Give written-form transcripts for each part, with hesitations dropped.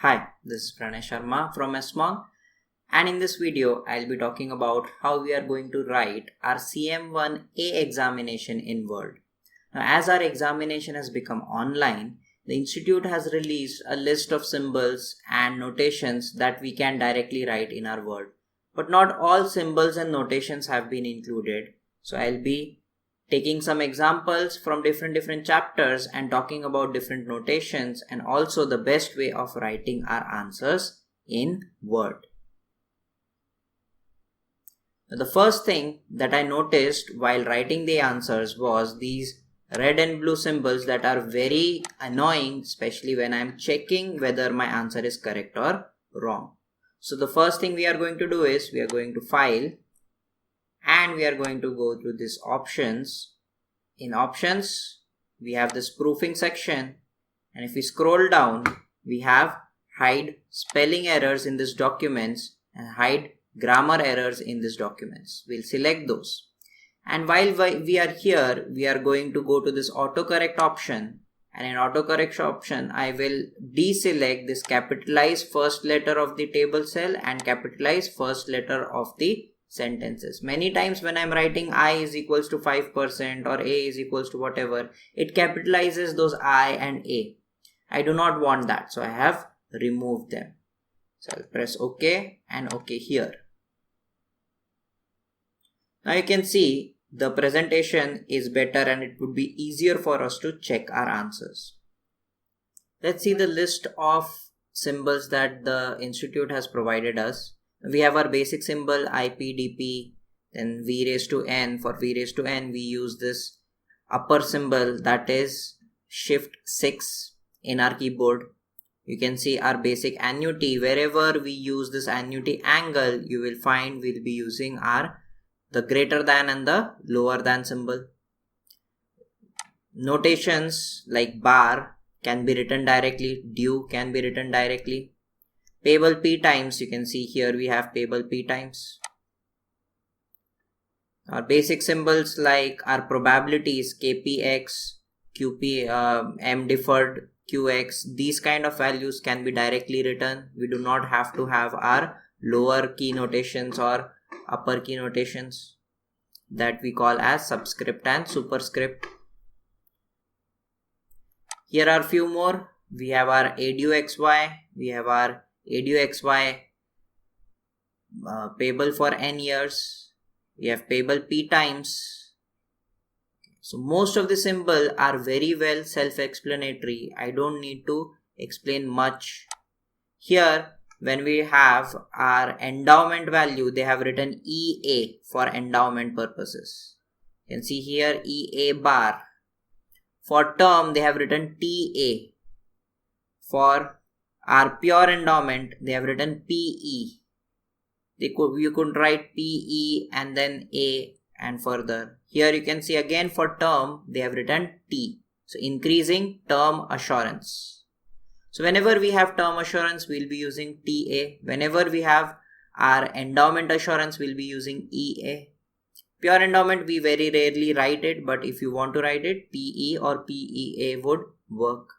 Hi, this is Pranay Sharma from SMOG, and in this video I'll be talking about how we are going to write our CM1A examination in Word. Now, as our examination has become online, the institute has released a list of symbols and notations that we can directly write in our Word. But not all symbols and notations have been included, so I'll be taking some examples from different chapters and talking about different notations and also the best way of writing our answers in Word. The first thing that I noticed while writing the answers was these red and blue symbols that are very annoying, especially when I'm checking whether my answer is correct or wrong. So the first thing we are going to do is we are going to File and we are going to go to this options. In options, we have this proofing section, and if we scroll down, we have hide spelling errors in this documents and hide grammar errors in this documents. We'll select those. And while we are here, we are going to go to this autocorrect option, and in autocorrect option, I will deselect this capitalize first letter of the table cell and capitalize first letter of the sentences. Many times when I'm writing I is equals to 5% or A is equals to whatever, it capitalizes those I and A. I do not want that, so I have removed them. So I'll press OK and OK here. Now you can see the presentation is better and it would be easier for us to check our answers. Let's see the list of symbols that the institute has provided us. We have our basic symbol IPDP, then V raised to N. For V raised to N, we use this upper symbol, that is Shift 6 in our keyboard. You can see our basic annuity. Wherever we use this annuity angle, you will find we'll be using the greater than and the lower than symbol. Notations like bar can be written directly, due can be written directly. Payable P times, you can see here we have payable P times. Our basic symbols like our probabilities KPX, QP, M deferred, QX, these kind of values can be directly written. We do not have to have our lower key notations or upper key notations that we call as subscript and superscript. Here are few more. We have our ADUXY, we have our ADUXY payable for N years, we have payable P times. So most of the symbols are very well self-explanatory. I don't need to explain much. Here when we have our endowment value, they have written EA for endowment purposes. You can see here EA bar. For term, they have written TA. For our pure endowment, they have written PE. You could write PE and then A and further. Here you can see again for term, they have written T. So increasing term assurance. So whenever we have term assurance, we'll be using TA. Whenever we have our endowment assurance, we'll be using EA. Pure endowment, we very rarely write it, but if you want to write it, PE or PEA would work.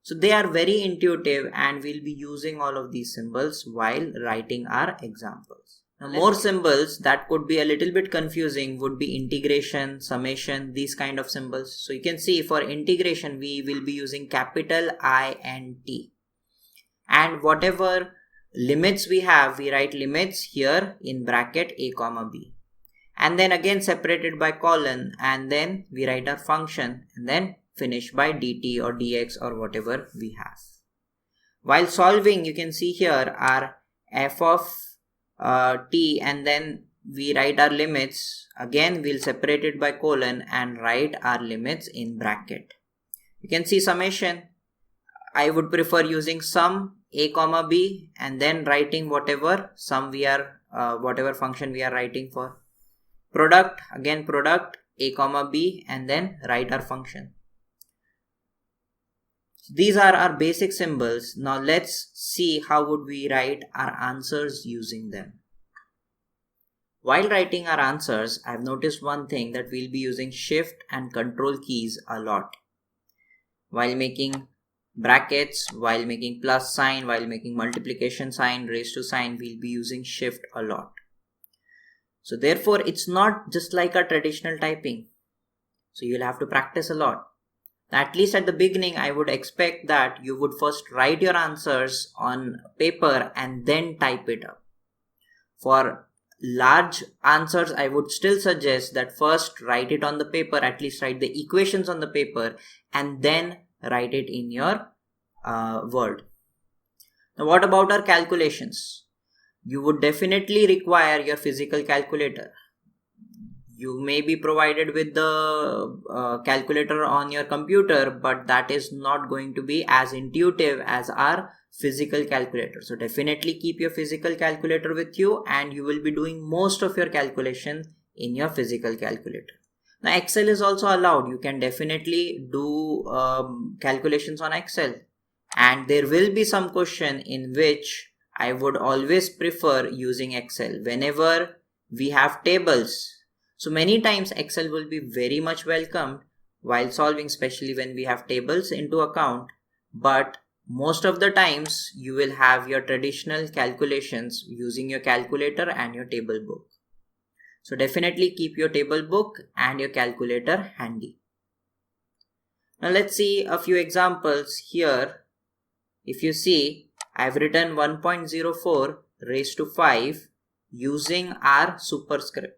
So they are very intuitive and we'll be using all of these symbols while writing our examples. Now more symbols that could be a little bit confusing would be integration, summation, these kind of symbols. So you can see for integration, we will be using capital I and T. And whatever limits we have, we write limits here in bracket A comma B. And then again separated by colon, and then we write our function and then finish by dt or dx or whatever we have. While solving, you can see here our f of t, and then we write our limits. Again, we'll separate it by colon and write our limits in bracket. You can see summation. I would prefer using sum a comma b and then writing whatever sum we are, whatever function we are writing for. Product, again product a comma b and then write our function. These are our basic symbols. Now let's see how would we write our answers using them. While writing our answers, I've noticed one thing, that we'll be using shift and control keys a lot while making brackets, while making plus sign, while making multiplication sign, raised to sign, we'll be using shift a lot. So therefore, it's not just like a traditional typing. So you'll have to practice a lot. At least at the beginning, I would expect that you would first write your answers on paper and then type it up. For large answers, I would still suggest that first write it on the paper, at least write the equations on the paper, and then write it in your Word. Now, what about our calculations? You would definitely require your physical calculator. You may be provided with the calculator on your computer, but that is not going to be as intuitive as our physical calculator. So definitely keep your physical calculator with you, and you will be doing most of your calculation in your physical calculator. Now Excel is also allowed. You can definitely do calculations on Excel, and there will be some question in which I would always prefer using Excel whenever we have tables. So many times Excel will be very much welcomed while solving, especially when we have tables into account, but most of the times you will have your traditional calculations using your calculator and your table book. So definitely keep your table book and your calculator handy. Now let's see a few examples here. If you see, I've written 1.04 raised to 5 using our superscript.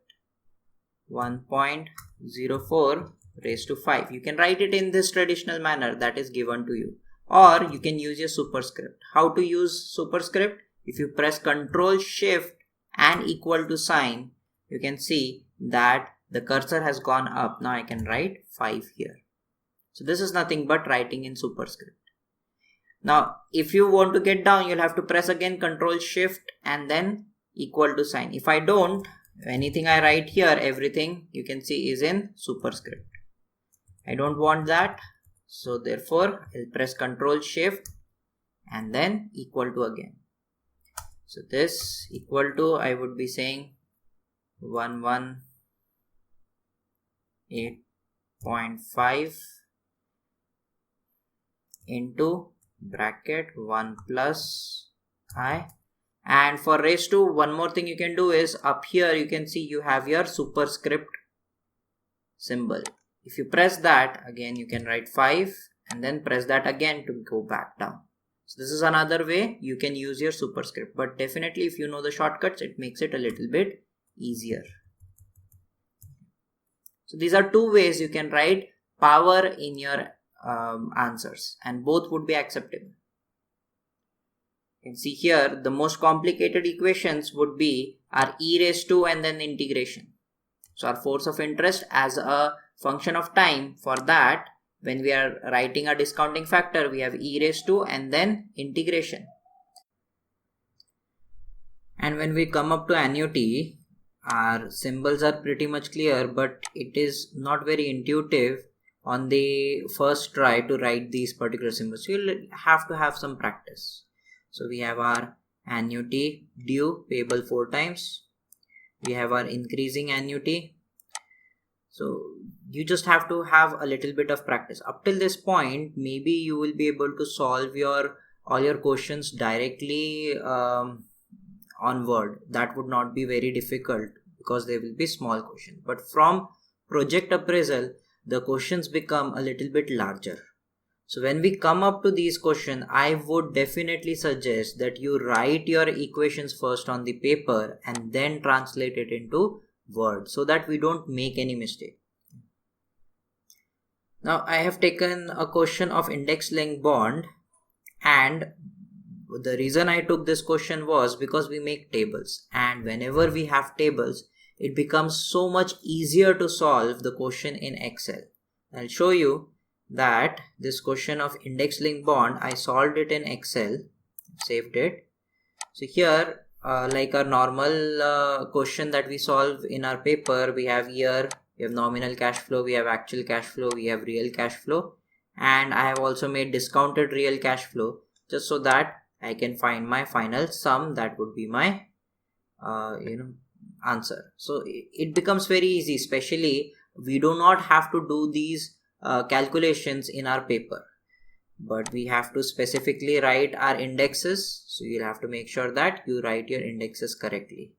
1.04 raised to 5. You can write it in this traditional manner that is given to you, or you can use your superscript. How to use superscript? If you press Ctrl Shift and equal to sign, you can see that the cursor has gone up. Now I can write 5 here. So this is nothing but writing in superscript. Now if you want to get down, you'll have to press again Ctrl Shift and then equal to sign. If I don't, anything I write here, everything you can see is in superscript. I don't want that, so therefore I'll press Ctrl Shift and then equal to again. So this equal to, I would be saying 118.5 into bracket 1 plus I. And for raised to, one more thing you can do is up here you can see you have your superscript symbol. If you press that again, you can write 5 and then press that again to go back down. So this is another way you can use your superscript, but definitely if you know the shortcuts, it makes it a little bit easier. So these are two ways you can write power in your answers, and both would be acceptable. You can see here the most complicated equations would be our e raised to and then integration. So our force of interest as a function of time, for that when we are writing a discounting factor, we have e raised to and then integration. And when we come up to annuity, our symbols are pretty much clear, but it is not very intuitive on the first try to write these particular symbols. You'll have to have some practice. So we have our annuity due payable 4 times. We have our increasing annuity. So you just have to have a little bit of practice. Up till this point, maybe you will be able to solve all your questions directly on Word. That would not be very difficult because they will be small questions. But from project appraisal, the questions become a little bit larger. So when we come up to these questions, I would definitely suggest that you write your equations first on the paper and then translate it into Word so that we don't make any mistake. Now I have taken a question of index link bond, and the reason I took this question was because we make tables, and whenever we have tables, it becomes so much easier to solve the question in Excel. I'll show you that this question of index link bond, I solved it in Excel, saved it. So here like our normal question that we solve in our paper, we have here, we have nominal cash flow, we have actual cash flow, we have real cash flow, and I have also made discounted real cash flow just so that I can find my final sum. That would be my answer. So it becomes very easy, especially we do not have to do these calculations in our paper. but we have to specifically write our indexes. So you'll have to make sure that you write your indexes correctly.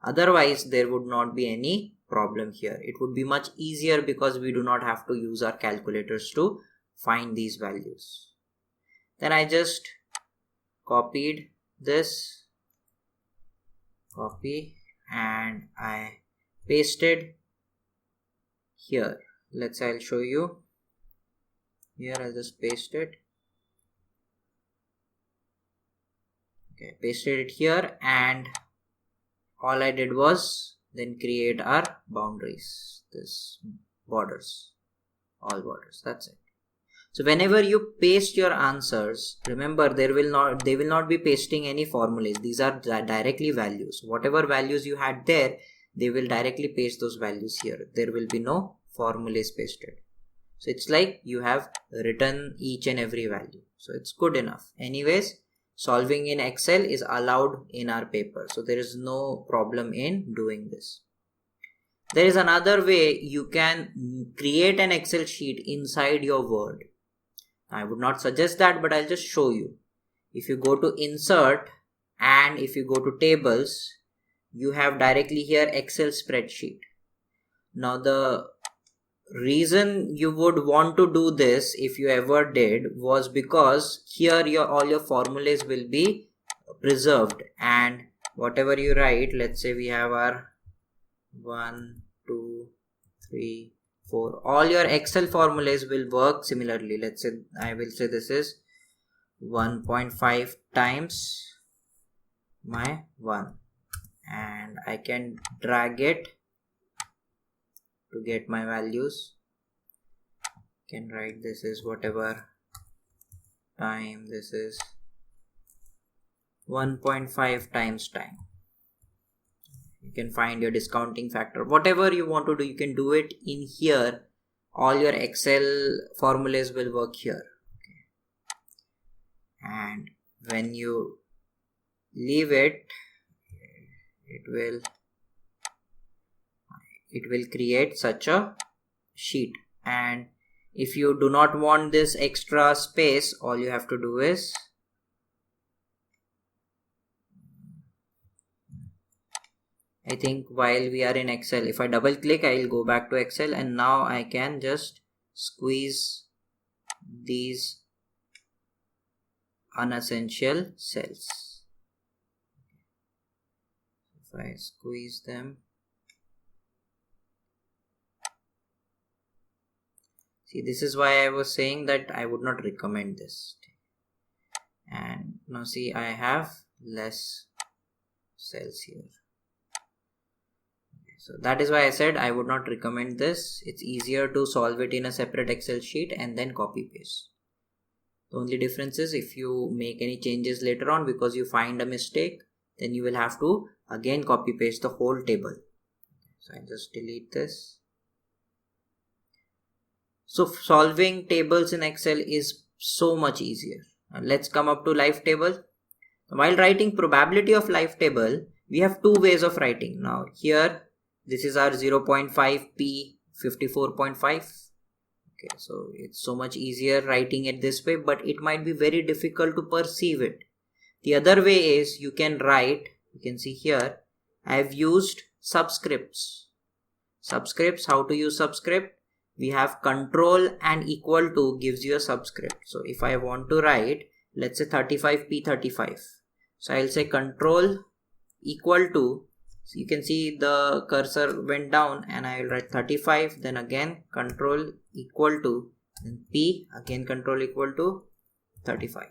Otherwise, there would not be any problem here. It would be much easier because we do not have to use our calculators to find these values. Then I just copied this, copy, and I pasted here. Let's say I'll show you. Here I'll just paste it. Okay, pasted it here, and all I did was then create our boundaries, this borders, all borders. That's it. So whenever you paste your answers, remember they will not be pasting any formulas. These are directly values. Whatever values you had there, they will directly paste those values here. There will be no formulas pasted. So it's like you have written each and every value. So it's good enough. Anyways, solving in Excel is allowed in our paper. So there is no problem in doing this. There is another way you can create an Excel sheet inside your Word. I would not suggest that, but I'll just show you. If you go to Insert and if you go to Tables, you have directly here Excel spreadsheet. Now the reason you would want to do this, if you ever did, was because here all your formulas will be preserved, and whatever you write, let's say we have our 1, 2, 3, 4, all your Excel formulas will work similarly. Let's say I will say this is 1.5 times my 1, and I can drag it to get my values. Can write this is whatever time, this is 1.5 times time. You can find your discounting factor, whatever you want to do, you can do it in here. All your Excel formulas will work here. Okay. And when you leave it, it will create such a sheet. And if you do not want this extra space, all you have to do is I think while we are in Excel, if I double click, I will go back to Excel, and now I can just squeeze these unessential cells. If I squeeze them, see, this is why I was saying that I would not recommend this. And now see, I have less cells here. So that is why I said I would not recommend this. It's easier to solve it in a separate Excel sheet and then copy paste. The only difference is if you make any changes later on because you find a mistake, then you will have to again copy paste the whole table. So I just delete this. So solving tables in Excel is so much easier. Now let's come up to life table. While writing probability of life table, we have two ways of writing. Now here, this is our 0.5 P 54.5. Okay, so it's so much easier writing it this way, but it might be very difficult to perceive it. The other way is you can write, you can see here, I have used subscripts. Subscripts, how to use subscript? We have control and equal to gives you a subscript. So if I want to write, let's say 35P35. So I'll say control equal to, so you can see the cursor went down, and I will write 35, then again control equal to, and P, again control equal to 35.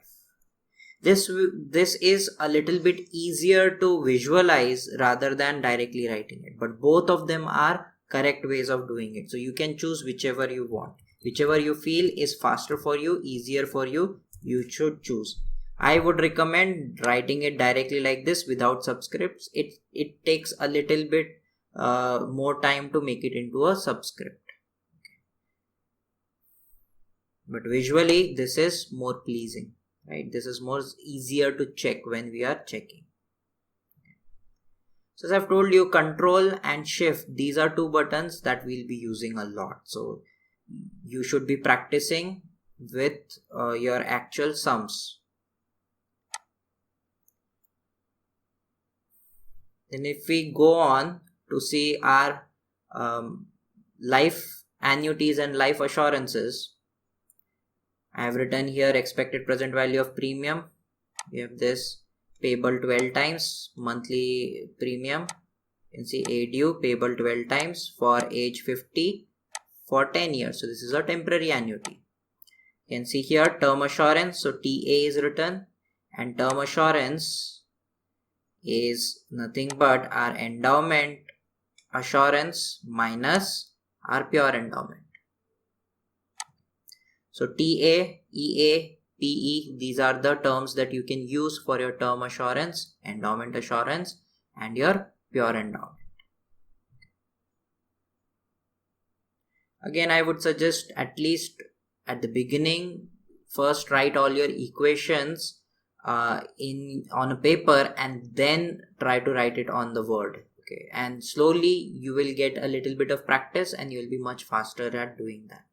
This is a little bit easier to visualize rather than directly writing it, but both of them are correct ways of doing it. So you can choose whichever you want. Whichever you feel is faster for you, easier for you, you should choose. I would recommend writing it directly like this without subscripts. It takes a little bit more time to make it into a subscript. Okay. But visually this is more pleasing, right? This is more easier to check when we are checking. So as I've told you, control and shift, these are two buttons that we'll be using a lot. So you should be practicing with your actual sums. Then if we go on to see our life annuities and life assurances, I have written here expected present value of premium. We have this payable 12 times monthly premium. You can see A due payable 12 times for age 50 for 10 years. So this is a temporary annuity. You can see here term assurance. So TA is written, and term assurance is nothing but our endowment assurance minus our pure endowment. So TA, EA, PE, these are the terms that you can use for your term assurance, endowment assurance, and your pure endowment. Again, I would suggest at least at the beginning, first write all your equations on a paper and then try to write it on the Word. Okay, and slowly you will get a little bit of practice and you will be much faster at doing that.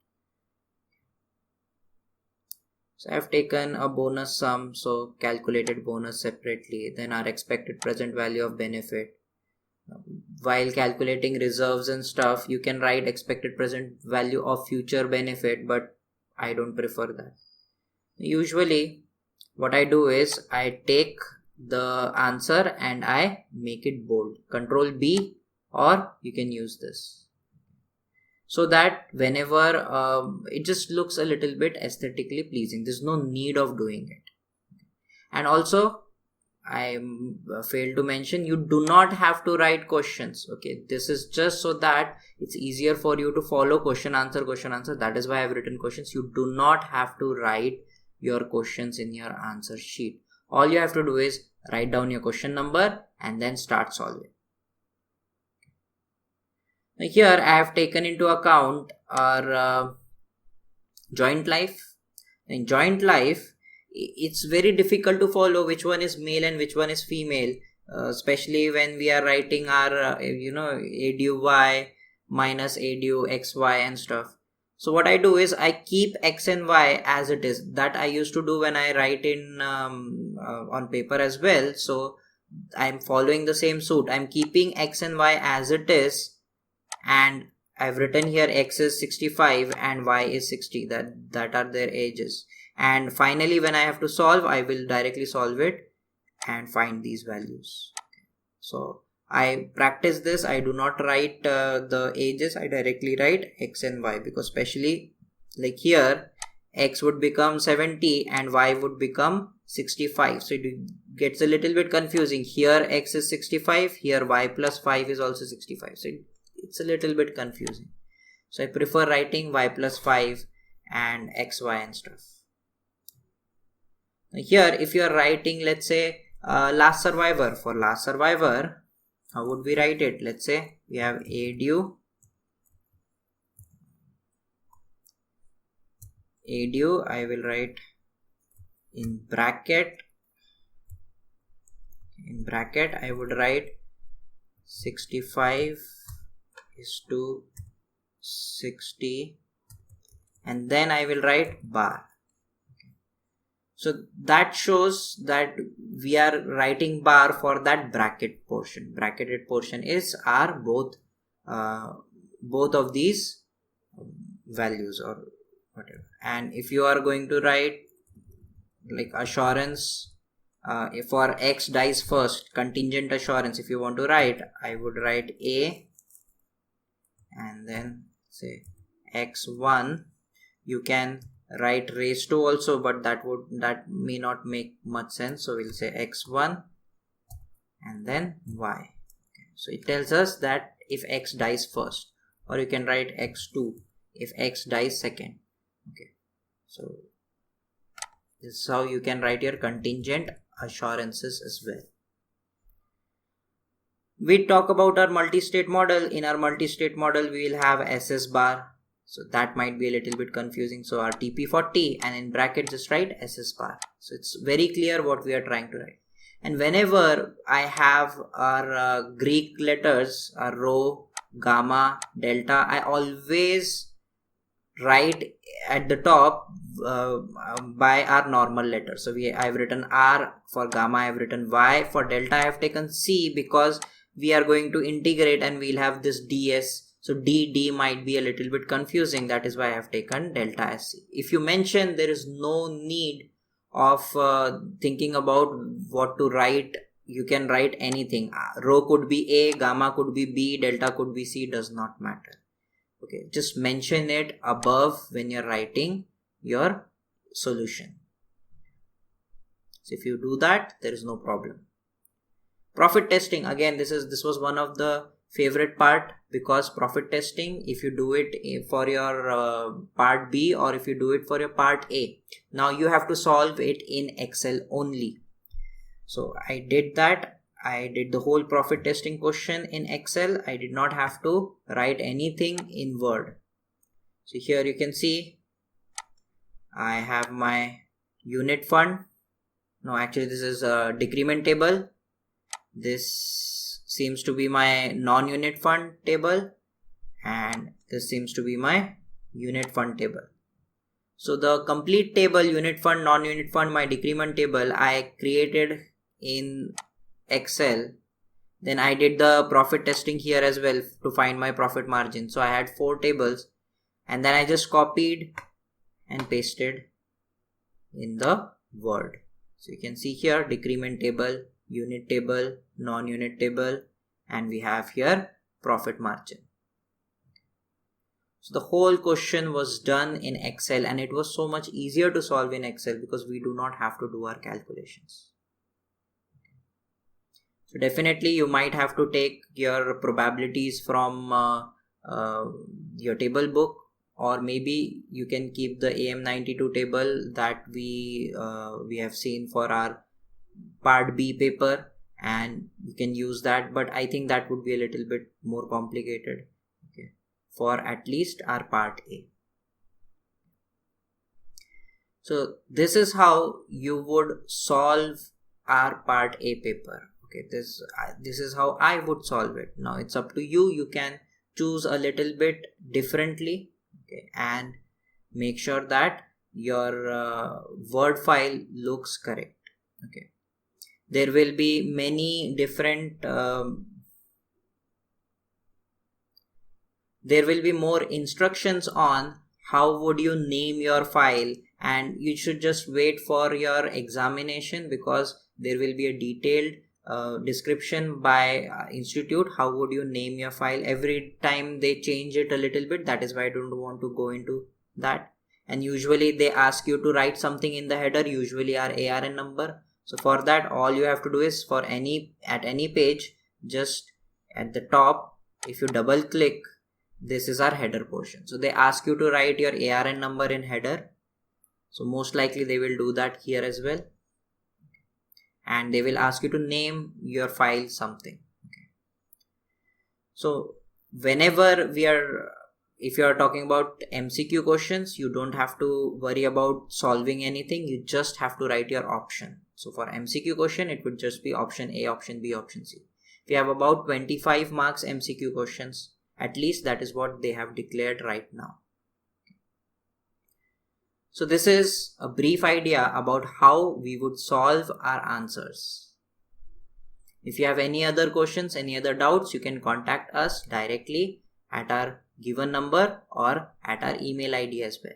So I have taken a bonus sum, so calculated bonus separately, then our expected present value of benefit. While calculating reserves and stuff, you can write expected present value of future benefit, but I don't prefer that. Usually what I do is I take the answer and I make it bold. Control B, or you can use this, so that whenever it just looks a little bit aesthetically pleasing. There's no need of doing it. And also I failed to mention, you do not have to write questions. Okay, this is just so that it's easier for you to follow question answer. That is why I've written questions. You do not have to write your questions in your answer sheet. All you have to do is write down your question number and then start solving. Now here I have taken into account our joint life. In joint life, it's very difficult to follow which one is male and which one is female, especially when we are writing our A due Y minus A due XY and stuff. So what I do is I keep X and Y as it is. That I used to do when I write in on paper as well. So I'm following the same suit. I'm keeping X and Y as it is, and I've written here X is 65 and Y is 60. That are their ages. And finally, when I have to solve, I will directly solve it and find these values. So I practice this. I do not write the ages. I directly write X and Y, because especially like here, X would become 70 and Y would become 65. So it gets a little bit confusing. Here X is 65. Here Y plus 5 is also 65. So it's a little bit confusing. So I prefer writing Y plus 5 and XY and stuff. Here, if you are writing, let's say, last survivor, for last survivor, how would we write it? Let's say we have A due. I will write in bracket. I would write 65 is to 60, and then I will write bar. So that shows that we are writing bar for that bracket portion. Bracketed portion is our both of these values or whatever. And if you are going to write like assurance, for X dies first, contingent assurance, if you want to write, I would write A and then say X1. You can write raised to also, but that may not make much sense. So we'll say X1 and then Y. Okay. So it tells us that if X dies first, or you can write X2 if X dies second. Okay, so this is how you can write your contingent assurances as well. We talk about our multi-state model. In our multi-state model, we will have SS bar. So that might be a little bit confusing. So our TP for T, and in bracket just write SS bar. So it's very clear what we are trying to write. And whenever I have our Greek letters, our rho, gamma, delta, I always write at the top by our normal letter. So I've written R for gamma, I've written Y for delta, I have taken C because we are going to integrate and we'll have this ds. So d might be a little bit confusing, that is why I have taken delta as C. If you mention, there is no need of thinking about what to write. You can write anything. Rho could be A, gamma could be B, delta could be C, does not matter. Okay, just mention it above when you're writing your solution. So if you do that, there is no problem. Profit testing, again, this was one of the favorite part, because profit testing, if you do it for your part B or if you do it for your part A, now you have to solve it in Excel only. So I did that. I did the whole profit testing question in Excel. I did not have to write anything in Word. So here you can see I have my unit fund. No, actually this is a decrement table. This seems to be my non-unit fund table, and this seems to be my unit fund table. So the complete table, unit fund, non-unit fund, my decrement table, I created in Excel. Then I did the profit testing here as well to find my profit margin. So I had 4 tables, and then I just copied and pasted in the Word. So you can see here decrement table, unit table, non-unit table, and we have here profit margin. So the whole question was done in Excel, and it was so much easier to solve in Excel because we do not have to do our calculations. So definitely you might have to take your probabilities from your table book, or maybe you can keep the AM92 table that we have seen for our part B paper, and you can use that, but I think that would be a little bit more complicated, okay, for at least our part A. So this is how you would solve our part A paper. Okay, this is how I would solve it. Now it's up to you. You can choose a little bit differently, okay, and make sure that your Word file looks correct. Okay, there will be many different there will be more instructions on how would you name your file, and you should just wait for your examination, because there will be a detailed description by institute how would you name your file. Every time they change it a little bit, that is why I don't want to go into that. And usually they ask you to write something in the header, usually our ARN number. So for that, all you have to do is at any page, just at the top, if you double click, this is our header portion. So they ask you to write your ARN number in header. So most likely they will do that here as well. And they will ask you to name your file something. Okay. So whenever if you are talking about MCQ questions, you don't have to worry about solving anything. You just have to write your option. So for MCQ question, it would just be option A, option B, option C. We have about 25 marks MCQ questions. At least that is what they have declared right now. So this is a brief idea about how we would solve our answers. If you have any other questions, any other doubts, you can contact us directly at our given number or at our email ID as well.